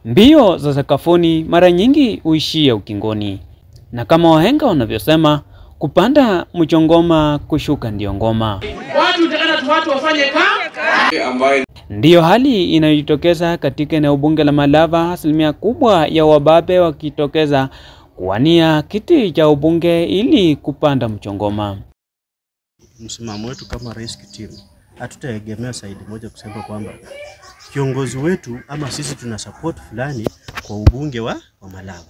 Mbio za sakafuni mara nyingi huishia ukingoni. Na kama wahenga wanavyosema, kupanda mchongoma kushuka ndio ngoma. Watu wafanye kazi. Ndiyo hali inayojitokeza katika eneo bunge la Malava, asilimia kubwa ya wababe wakitokeza kuwania kiti cha ubunge ili kupanda mchongoma. Msimamo wetu kama Rais Kitimi, hatutaegemea saidi moja kusema kwamba kiongozi wetu ama sisi tuna support fulani kwa ubunge wa Malava.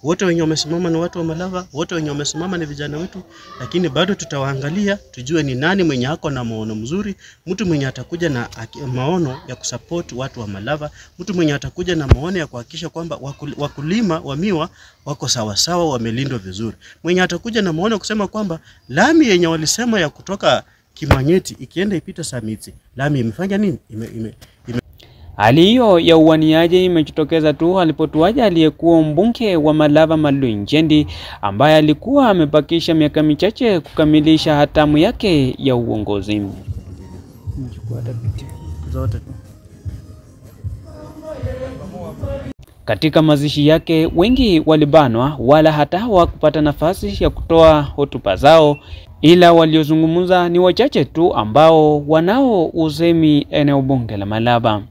Wote wenye wamesimama ni watu wa Malava, wote wenye wamesimama ni vijana wetu, lakini bado tutawaangalia tujue ni nani mwenye hako na maono mzuri, mtu mwenye atakuja na maono ya kusupport watu wa Malava, mtu mwenye atakuja na maono ya kuhakikisha kwamba wakulima wa miwa wako sawa sawa, wamelindwa vizuri. Mwenye atakuja na maono kusema kwamba lami yenye walisema ya kutoka Kimanyeti ikienda ipita Samiti, lami imefanya nini? Hali hiyo ya uwaniaji imejitokeza tu alipotuaja aliyekuwa mbunge wa Malava Malu Njendi, ambaye alikuwa amebakisha miaka michache kukamilisha hatamu yake ya uongozi. Katika mazishi yake wengi walibanwa wala hata hawakupata nafasi ya kutoa hotuba zao, ila waliozungumza ni wachache tu ambao wanao usemi eneo bunge la Malava.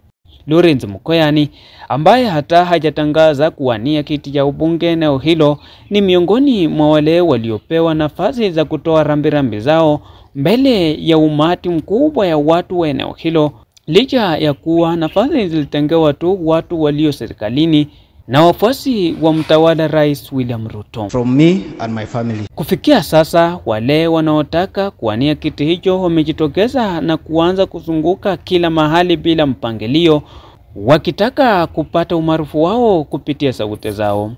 Lawrence Mukoyani, ambaye hata hajatangaza kuwania kiti cha ubunge eneo hilo, ni miongoni mwa wale waliopewa nafasi za kutoa rambirambi zao mbele ya umati mkubwa ya watu wa eneo hilo, licha ya kuwa nafasi zilitengewa tu watu walio serikalini na wafuasi wa mtawala Rais William Ruto. From me and my family. Kufikia sasa, wale wanaotaka kuwania kiti hicho wamejitokeza na kuanza kuzunguka kila mahali bila mpangilio, wakitaka kupata umaarufu wao kupitia sauti zao.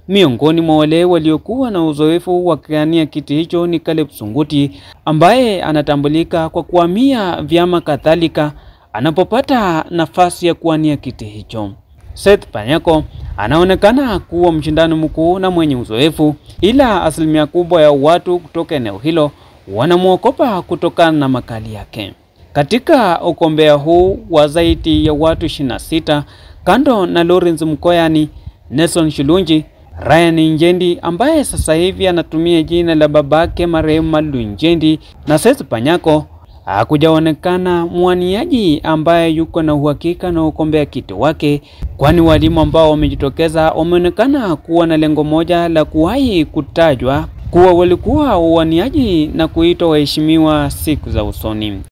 Miongoni mwa wale waliokuwa na uzoefu wa kuwania kiti hicho ni Caleb Sunguti, ambaye anatambulika kwa kuhamia vyama kadhalika anapopata nafasi ya kuwania kiti hicho. Seth Panyako anaonekana kuwa mshindani mkuu na mwenye uzoefu, ila asilimia kubwa ya watu kutoka eneo hilo wanamuogopa kutokana na makali yake. Katika ugombea huu wa zaidi ya watu 26, kando na Lawrence Mukoyani, Nelson Shilunji, Ryan Njendi ambaye sasa hivi anatumia jina la babake marehemu Malu Njendi, na Seth Panyako, hakujaonekana mwaniaji ambaye yuko na uhakika na ugombea kiti wake, kwani walimu ambao wamejitokeza wameonekana kuwa na lengo moja la kuwahi kutajwa kuwa walikuwa waniaji na kuitwa waheshimiwa siku za usoni.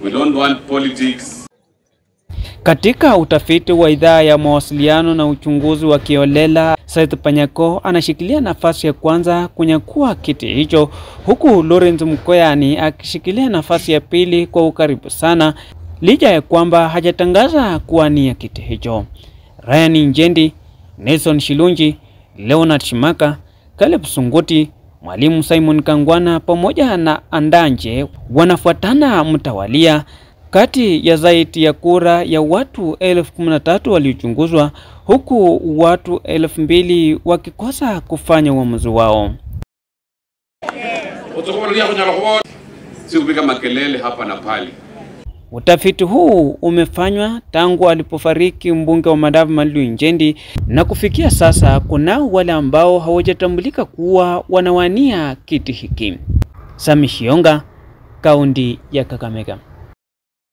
We don't want politics. Katika utafiti wa idhaa ya mawasiliano na uchunguzi wa kiolela, Seth Panyako anashikilia nafasi ya kwanza kunyakua kiti hicho, huku Lawrence Mukoyani akishikilia nafasi ya pili kwa ukaribu sana, licha ya kwamba hajatangaza kuwania kiti hicho. Ryan Njendi, Nelson Shilunji, Leonard Shimaka, Caleb Sunguti, Mwalimu Simon Kangwana pamoja na Andanje wanafuatana mtawalia kati ya zaidi ya kura ya watu 13,000 waliochunguzwa, huku watu 2,000 wakikosa kufanya uamuzi wao. Makelele hapa na pale. Utafiti huu umefanywa tangu alipofariki mbunge wa Malava Malu Njendi, na kufikia sasa kuna wale ambao hawajatambulika kuwa wanawania kiti hiki. Sami Shionga, kaunti ya Kakamega.